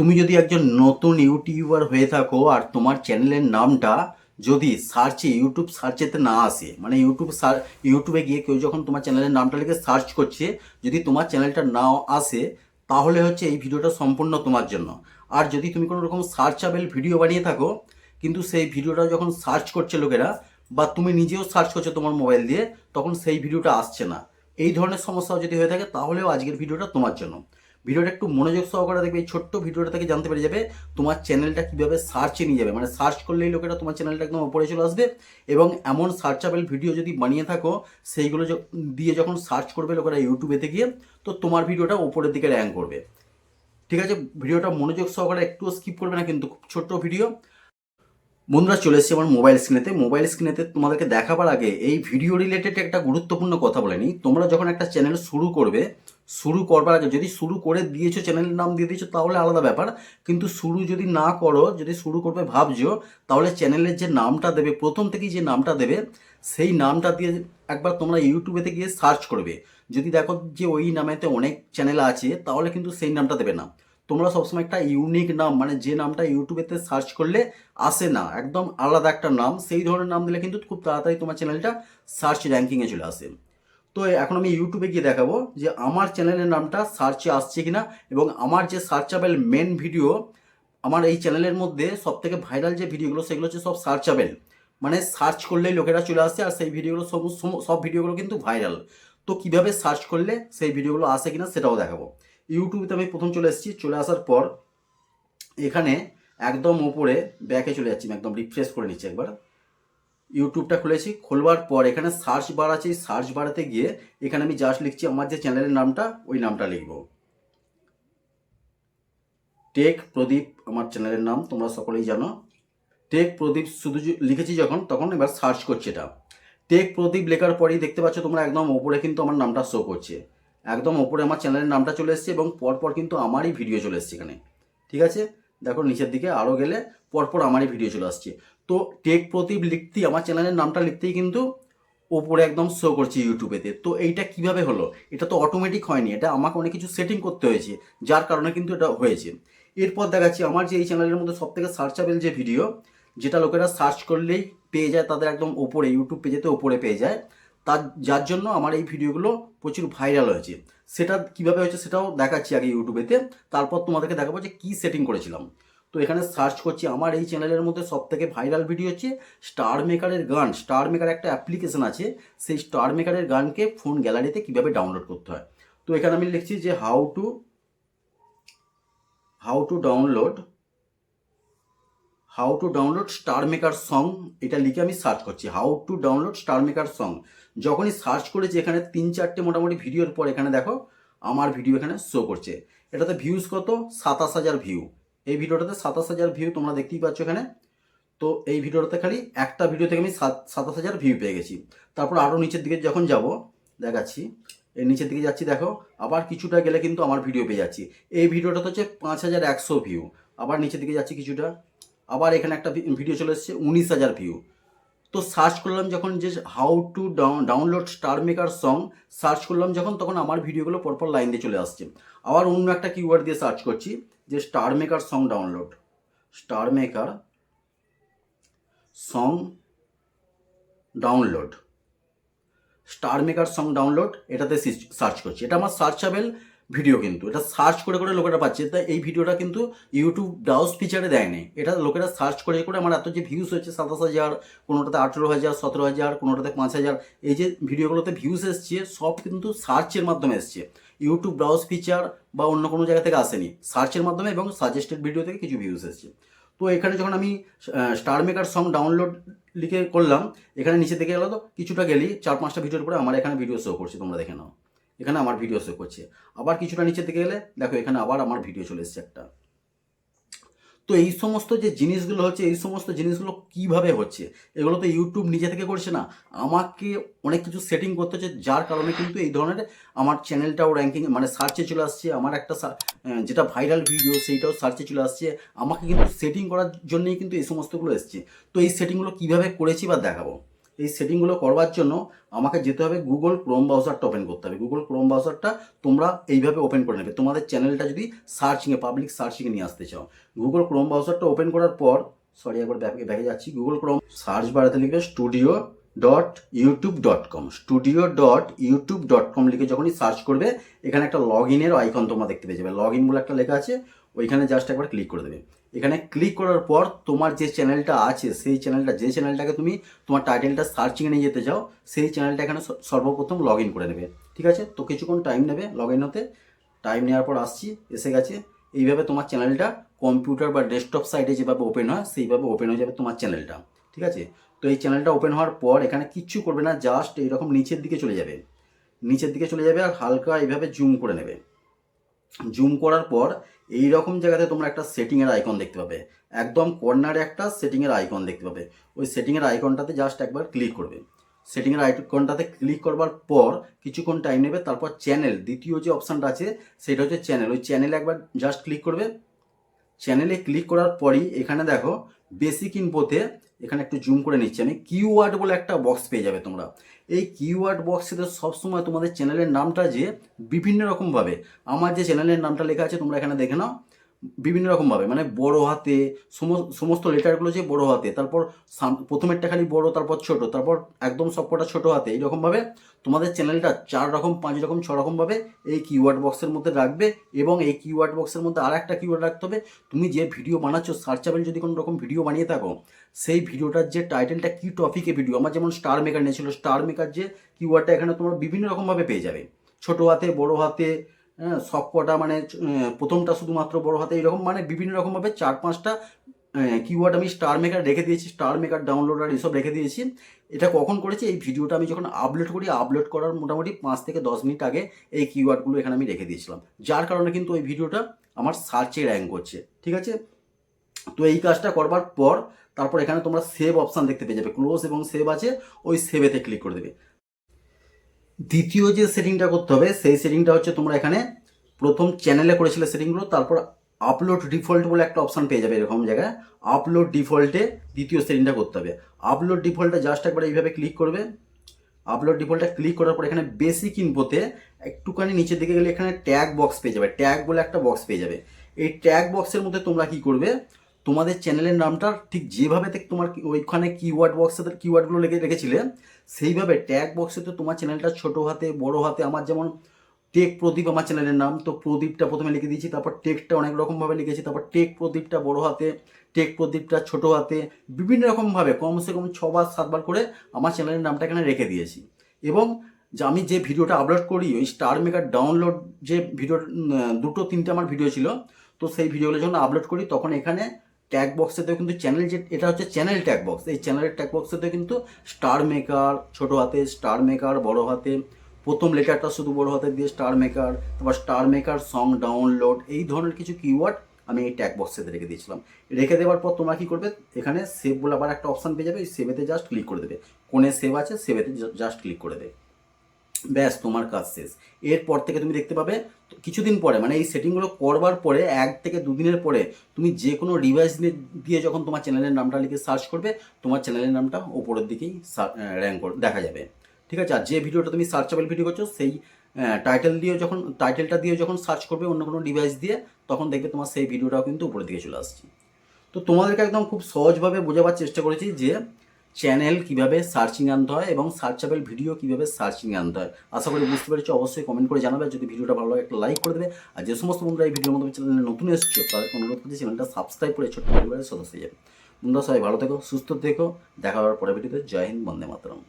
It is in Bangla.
তুমি যদি একজন নতুন ইউটিউবার হয়ে থাকো আর তোমার চ্যানেলের নামটা যদি ইউটিউব সার্চেতে না আসে, মানে ইউটিউবে গিয়ে কেউ যখন তোমার চ্যানেলের নামটা লিখে সার্চ করছে, যদি তোমার চ্যানেলটা না আসে, তাহলে হচ্ছে এই ভিডিওটা সম্পূর্ণ তোমার জন্য। আর যদি তুমি কোনো রকম সার্চাবেল ভিডিও বানিয়ে থাকো, কিন্তু সেই ভিডিওটা যখন সার্চ করছে লোকেরা, বা তুমি নিজেও সার্চ করছো তোমার মোবাইল দিয়ে, তখন সেই ভিডিওটা আসছে না, এই ধরনের সমস্যা যদি হয়ে থাকে, তাহলেও আজকের ভিডিওটা তোমার জন্য। ভিডিওটা একটু মনোযোগ সহকারে দেখবে, এই ছোট্ট ভিডিওটা থেকে জানতে পেরে যাবে তোমার চ্যানেলটা কীভাবে সার্চে নিয়ে যাবে, মানে সার্চ করলেই লোকেরা তোমার চ্যানেলটা একদম ওপরে চলে আসবে। এবং এমন সার্চাবেল ভিডিও যদি বানিয়ে থাকো, সেইগুলো দিয়ে যখন সার্চ করবে লোকেরা ইউটিউবেতে গিয়ে, তো তোমার ভিডিওটা ওপরের দিকে র্যাঙ্ক করবে। ঠিক আছে, ভিডিওটা মনোযোগ সহকারে একটুও স্কিপ করবে না, কিন্তু খুব ছোট্ট ভিডিও। বন্ধুরা, চলে এসেছি আমার মোবাইল স্ক্রিনেতে তোমাদেরকে দেখাবার আগে এই ভিডিও রিলেটেড একটা গুরুত্বপূর্ণ কথা বলে নিই। তোমরা যখন একটা চ্যানেল শুরু করবে, শুরু করবার আগে যদি শুরু করে দিয়েছো, চ্যানেলের নাম দিয়ে দিয়েছো, তাহলে আলাদা ব্যাপার। কিন্তু শুরু যদি না করো, যদি শুরু করবে ভাবছো, তাহলে চ্যানেলের যে নামটা দেবে, প্রথম থেকেই যে নামটা দেবে, সেই নামটা দিয়ে একবার তোমরা ইউটিউবেতে গিয়ে সার্চ করবে। যদি দেখো যে ওই নামেতে অনেক চ্যানেল আছে, তাহলে কিন্তু সেই নামটা দেবে না। তোমরা সবসময় একটা ইউনিক নাম, মানে যে নামটা ইউটিউবেতে সার্চ করলে আসে না, একদম আলাদা একটা নাম, সেই ধরনের নাম দিলে কিন্তু খুব তাড়াতাড়ি তোমার চ্যানেলটা সার্চ র্যাঙ্কিংয়ে চলে আসে। তো এখন আমি ইউটিউবে গিয়ে দেখাবো যে আমার চ্যানেলের নামটা সার্চে আসছে কিনা, এবং আমার যে সার্চাবেল মেন ভিডিও, আমার এই চ্যানেলের মধ্যে সব থেকে ভাইরাল যে ভিডিওগুলো, সেগুলো হচ্ছে সব সার্চাবেল, মানে সার্চ করলেই লোকেরা চলে আসে, আর সেই ভিডিওগুলো সব ভিডিওগুলো কিন্তু ভাইরাল। তো কিভাবে সার্চ করলে সেই ভিডিওগুলো আসে কিনা সেটাও দেখাবো। ইউটিউবে আমি প্রথম চলে এসেছি, চলে আসার পর এখানে একদম উপরে ব্যাকে চলে যাচ্ছি, আমি একদম রিফ্রেশ করে নিচ্ছি একবার। ইউটিউবটা খুলেছি, খোলবার পর এখানে সার্চ বার আছে, সার্চ বাড়াতে গিয়ে এখানে আমি জাস্ট লিখছি আমার যে চ্যানেলের নামটা, ওই নামটা লিখব, টেক প্রদীপ আমার চ্যানেলের নাম, তোমরা সকলেই জানো। টেক প্রদীপ শুধু লিখেছি যখন, তখন এবার সার্চ করছে এটা। টেক প্রদীপ লেখার পরেই দেখতে পাচ্ছ তোমরা একদম ওপরে কিন্তু আমার নামটা শো করছে, একদম ওপরে আমার চ্যানেলের নামটা চলে এসছে, এবং পরপর কিন্তু আমারই ভিডিও চলে এসছে এখানে। ঠিক আছে, দেখো নিচের দিকে আরও গেলে পরপর আমারই ভিডিও চলে আসছে। তো টেক প্রদীপ লিখতেই, আমার চ্যানেলের নামটা লিখতেই কিন্তু ওপরে একদম শো করছে ইউটিউবেতে। তো এইটা কিভাবে হলো? এটা তো অটোমেটিক হয়নি, এটা আমাকে অনেক কিছু সেটিং করতে হয়েছে, যার কারণে কিন্তু এটা হয়েছে। এরপর দেখাচ্ছি আমার যে এই চ্যানেলের মধ্যে সবথেকে সার্চাবেল যে ভিডিও, যেটা লোকেরা সার্চ করলেই পেয়ে যায়, তাদের একদম ওপরে ইউটিউব পেজেতে ওপরে পেয়ে যায়, যার জন্য আমার এই ভিডিওগুলো প্রচুর ভাইরাল হয়েছে। সেটা কিভাবে হয়েছে সেটাও দেখাচ্ছি আগে ইউটিউবেতে, তারপর তোমাদেরকে দেখাবো যে কী সেটিং করেছিলাম। তো এখানে সার্চ করছি, আমার এই চ্যানেলের মধ্যে সবথেকে ভাইরাল ভিডিও হচ্ছে স্টার মেকারের গান। স্টার মেকার একটা অ্যাপ্লিকেশন আছে, সেই স্টার মেকারের গানকে ফোন গ্যালারিতে কিভাবে ডাউনলোড করতে হয়। তো এখানে আমি লিখছি যে how to download star maker song, এটা লিখে আমি সার্চ করছি how to download star maker song. যখনই সার্চ করেছি, এখানে 3-4টে মোটামুটি ভিডিওর পর এখানে দেখো আমার ভিডিও এখানে শো করছে। এটাতে ভিউজ কত? 27,000 ভিউ। এই ভিডিওটাতে 27,000 ভিউ তোমরা দেখতেই পাচ্ছ এখানে। তো এই ভিডিওটাতে খালি একটা ভিডিও থেকে আমি 27,000 ভিউ পেয়ে গেছি। তারপর আরও নিচের দিকে যখন যাব, দেখাচ্ছি, এর নিচের দিকে যাচ্ছি, দেখো আবার কিছুটা গেলে কিন্তু আমার ভিডিও পেয়ে যাচ্ছি। এই ভিডিওটাতে হচ্ছে 5,100 ভিউ। আবার নিচের দিকে যাচ্ছি কিছুটা, আবার এখানে একটা ভিডিও চলে এসেছে 19,000 ভিউ। তো সার্চ করলাম যখন যে how to download star maker song, search করলাম যখন, তখন আমার ভিডিওগুলো পরপর লাইন দিয়ে চলে আসছে। আবার অন্য একটা কিওয়ার্ড দিয়ে সার্চ করছি যে star maker song download, star maker song download, star maker song download, এটাতে সার্চ করছি। এটা আমার সার্চাবেল ভিডিও, কিন্তু এটা সার্চ করে করে লোকেরা পাচ্ছে। তাই এই ভিডিওটা কিন্তু ইউটিউব ব্রাউজ ফিচারে দেয়নি, এটা লোকেরা সার্চ করে করে আমার এত যে ভিউজ হয়েছে 27,000, কোনোটাতে 18,000, 17,000, কোনোটাতে 5,000, এই যে ভিডিওগুলোতে ভিউজ এসছে, সব কিন্তু সার্চের মাধ্যমে এসছে। ইউটিউব ব্রাউজ ফিচার বা অন্য কোনো জায়গা থেকে আসেনি, সার্চের মাধ্যমে এবং সাজেস্টেড ভিডিও থেকে কিছু ভিউজ এসছে। তো এখানে যখন আমি স্টার মেকার সং ডাউনলোড লিখে করলাম, এখানে নিচে দিকে গেলো, তো কিছুটা গেলি 4-5টা ভিডিওর পরে আমার এখানে ভিডিও শো করছে, তোমরা দেখে নাও, এখানে আমার ভিডিও শো করছে। আবার কিছুটা নিচের দিকে গেলে দেখো এখানে আবার আমার ভিডিও চলে এসছে একটা। তো এই সমস্ত যে জিনিসগুলো হচ্ছে, এই সমস্ত জিনিসগুলো কিভাবে হচ্ছে, এগুলো তো ইউটিউব নিজে থেকে করছে না, আমাকে অনেক কিছু সেটিং করতে হচ্ছে, যার কারণে কিন্তু এই ধরনের আমার চ্যানেলটাও র্যাঙ্কিং, মানে সার্চে চলে আসছে। আমার একটা যেটা ভাইরাল ভিডিও, সেইটাও সার্চে চলে আসছে। আমাকে কিন্তু সেটিং করার জন্যই কিন্তু এই সমস্তগুলো এসছে। তো এই সেটিংগুলো কিভাবে করেছি বা দেখাবো। এই সেটিংগুলো করবার জন্য আমাকে যেতে হবে গুগল ক্রোম ব্রাউজারটা ওপেন করতে হবে। গুগল ক্রোম ব্রাউজারটা তোমরা এইভাবে ওপেন করে নেবে তোমাদের চ্যানেলটা যদি সার্চিংয়ে পাবলিক সার্চিংয়ে নিয়ে আসতে চাও। গুগল ক্রোম ব্রাউজারটা ওপেন করার পর একবার ব্যাকে যাচ্ছি। গুগল ক্রোম সার্চ বাড়াতে লিখবে studio.youtube.com, studio.youtube.com লিখে যখনই সার্চ করবে এখানে একটা লগ ইনের আইকন তোমরা দেখতে পেয়ে যাবে। লগ ইন বলে একটা লেখা আছে, ওইখানে জাস্ট একবার ক্লিক করে দেবে। এখানে ক্লিক করার পর তোমার যে চ্যানেলটা আছে সেই চ্যানেলটা, যে চ্যানেলটাকে তুমি তোমার টাইটেলটা সার্চিংয়ে নিয়ে যেতে চাও, সেই চ্যানেলটা এখানে সর্বপ্রথম লগ ইন করে নেবে। ঠিক আছে, তো কিছুক্ষণ টাইম নেবে লগ ইন হতে। টাইম নেওয়ার পর আসছি, এসে গেছে। এইভাবে তোমার চ্যানেলটা কম্পিউটার বা ডেস্কটপ সাইটে যেভাবে ওপেন হয় সেইভাবে ওপেন হয়ে যাবে তোমার চ্যানেলটা। ঠিক আছে, তো এই চ্যানেলটা ওপেন হওয়ার পর এখানে কিচ্ছু করবে না, জাস্ট এইরকম নিচের দিকে চলে যাবে। নিচের দিকে চলে যাবে আর হালকা এইভাবে জুম করে নেবে। জুম করার পর এই রকম জায়গাতে তোমরা একটা সেটিংয়ের আইকন দেখতে পাবে, একদম কর্নারে একটা সেটিংয়ের আইকন দেখতে পাবে। ওই সেটিংয়ের আইকনটাতে জাস্ট একবার ক্লিক করবে। সেটিংয়ের আইকনটাতে ক্লিক করবার পর কিছুক্ষণ টাইম নেবে, তারপর চ্যানেল, দ্বিতীয় যে অপশানটা আছে সেটা হচ্ছে চ্যানেল। ওই চ্যানেলে একবার জাস্ট ক্লিক করবে। চ্যানেলে ক্লিক করার পরই এখানে দেখো বেসিক ইনফোতে, এখানে একটু জুম করে নিচ্ছি আমি, কিওয়ার্ড বলে একটা বক্স পেয়ে যাবে তোমরা। এই কিওয়ার্ড বক্সেতে সবসময় তোমাদের চ্যানেলের নামটা যে বিভিন্ন রকমভাবে, আমার যে চ্যানেলের নামটা লেখা আছে তোমরা এখানে দেখে নাও, বিভিন্ন রকমভাবে মানে বড় হাতে সমস্ত লেটারগুলো যে বড় হাতে, তারপর প্রথমেরটা খালি বড়, তারপর ছোট, তারপর একদম সবকটা ছোট হাতে, এইরকমভাবে তোমাদের চ্যানেলটা 4 রকম 5 রকম 6 রকমভাবে এই কিওয়ার্ড বক্সের মধ্যে রাখবে। এবং এই কিওয়ার্ড বক্সের মধ্যে আর একটা কিওয়ার্ড রাখতে হবে, তুমি যে ভিডিও বানাচ্ছ, সার্চেবল যদি কোনো রকম ভিডিও বানিয়ে থাকো, সেই ভিডিওটার যে টাইটেলটা কী টপিকে ভিডিও, আমার যেমন স্টার মেকার নিয়েছিল, স্টার মেকার যে কিওয়ার্ডটা এখানে তোমরা বিভিন্ন রকমভাবে পেয়ে যাবে, ছোট হাতে বড় হাতে, হ্যাঁ সব কটা, মানে প্রথমটা শুধুমাত্র বড় হাতে, এইরকম মানে বিভিন্ন রকমভাবে 4-5টা কিওয়ার্ড আমি স্টার মেকার রেখে দিয়েছি, স্টার মেকার ডাউনলোডার এসব রেখে দিয়েছি। এটা কখন করেছি, এই ভিডিওটা আমি যখন আপলোড করি, আপলোড করার মোটামুটি 5 থেকে 10 মিনিট আগে এই কিওয়ার্ডগুলো এখানে আমি রেখে দিয়েছিলাম, যার কারণে কিন্তু ওই ভিডিওটা আমার সার্চে র্যাঙ্ক করছে। ঠিক আছে, তো এই কাজটা করবার পর তারপর এখানে তোমরা সেভ অপশান দেখতে পেয়ে যাবে, ক্লোজ এবং সেভ আছে, ওই সেভেতে ক্লিক করে দেবে। দ্বিতীয় যে সেটিংটা করতে হবে সেই সেটিংটা হচ্ছে, তোমরা এখানে প্রথম চ্যানেলে করেছিলে সেটিংগুলো, তারপর আপলোড ডিফল্ট বলে একটা অপশান পেয়ে যাবে এরকম জায়গায়, আপলোড ডিফল্টে দ্বিতীয় সেটিংটা করতে হবে। আপলোড ডিফল্টে জাস্ট একবার এইভাবে ক্লিক করবে। আপলোড ডিফল্টে ক্লিক করার পর এখানে বেসিক ইনফোতে একটুখানি নিচের দিকে গেলে এখানে ট্যাগ বক্স পেয়ে যাবে, ট্যাগ বলে একটা বক্স পেয়ে যাবে। এই ট্যাগ বক্সের মধ্যে তোমরা কি করবে, তোমাদের চ্যানেলের নামটা ঠিক যেভাবে তোমার ওইখানে কিওয়ার্ড বক্সে কিওয়ার্ডগুলো রেখেছিলে সেইভাবে ট্যাগ বক্সেতে তোমার চ্যানেলটা ছোট হাতে বড় হাতে, আমার যেমন টেক প্রদীপ আমার চ্যানেলের নাম, তো প্রদীপটা প্রথমে লিখে দিয়েছি, তারপর টেকটা অনেক রকমভাবে লিখেছি, তারপর টেক প্রদীপটা বড় হাতে, টেক প্রদীপটা ছোট হাতে, বিভিন্ন রকমভাবে কমসে কম 6বার 7বার করে আমার চ্যানেলের নামটা এখানে রেখে দিয়েছি। এবং যে আমি যে ভিডিওটা আপলোড করি, ওই স্টার মেকার ডাউনলোড যে ভিডিও, 2-3টে আমার ভিডিও ছিল, তো সেই ভিডিওগুলো যখন আপলোড করি তখন এখানে ট্যাগ বক্সেতেও কিন্তু চ্যানেল, যে এটা হচ্ছে চ্যানেল ট্যাগ বক্স, এই চ্যানেলের ট্যাগ বক্সেতেও কিন্তু স্টার মেকার ছোটো হাতে, স্টার মেকার বড় হাতে, প্রথম লেটারটা শুধু বড় হাতে দিয়ে স্টার মেকার, তারপর স্টার মেকার সং ডাউনলোড, এই ধরনের কিছু কিওয়ার্ড আমি এই ট্যাগ বক্সেতে রেখে দিয়েছিলাম। রেখে দেওয়ার পর তোমরা কী করবে, এখানে সেভ বলে আবার একটা অপশান পেয়ে যাবে, এই সেভেতে জাস্ট ক্লিক করে দেবে, কোণে সেভ আছে সেভেতে জাস্ট ক্লিক করে দেবে, ব্যাস তোমার কাজ শেষ। এরপর থেকে তুমি দেখতে পাবে কিছুদিন পরে, মানে এই সেটিংগুলো করবার পরে 1 থেকে 2 দিনের পরে তুমি যে কোনো ডিভাইস দিয়ে যখন তোমার চ্যানেলের নামটা লিখে সার্চ করবে, তোমার চ্যানেলের নামটা ওপরের দিকেই র্যাঙ্ক দেখা যাবে। ঠিক আছে, আর যে ভিডিওটা তুমি সার্চেবল ভিডিও করছো সেই টাইটেলটা দিয়ে যখন সার্চ করবে অন্য কোনো ডিভাইস দিয়ে, তখন দেখবে তোমার সেই ভিডিওটাও কিন্তু উপরের দিকে চলে আসছে। তো তোমাদেরকে একদম খুব সহজভাবে বোঝাবার চেষ্টা করেছি যে চ্যানেল কিভাবে সার্চিং আনতে হয় এবং সার্চেবল ভিডিও কিভাবে সার্চিং আনতে হয়। আশা করি বুঝতে পেরেছো, অবশ্যই কমেন্ট করে জানাবে। যদি ভিডিওটা ভালো লাগে একটা লাইক করে দেবে। আর যে সমস্ত বন্ধুরা এই ভিডিওর মধ্যে চ্যানেলে নতুন এসেছো তাদেরকে অনুরোধ করছি চ্যানেলটা সাবস্ক্রাইব করে ছোট্ট পরিবারের সদস্য হয়ে যাবে। বন্ধুরা সবাই ভালো থেকো, সুস্থ থেকো, দেখা হওয়ার পরে ভিডিওতে। জয় হিন্দ, বন্দে মাতরম।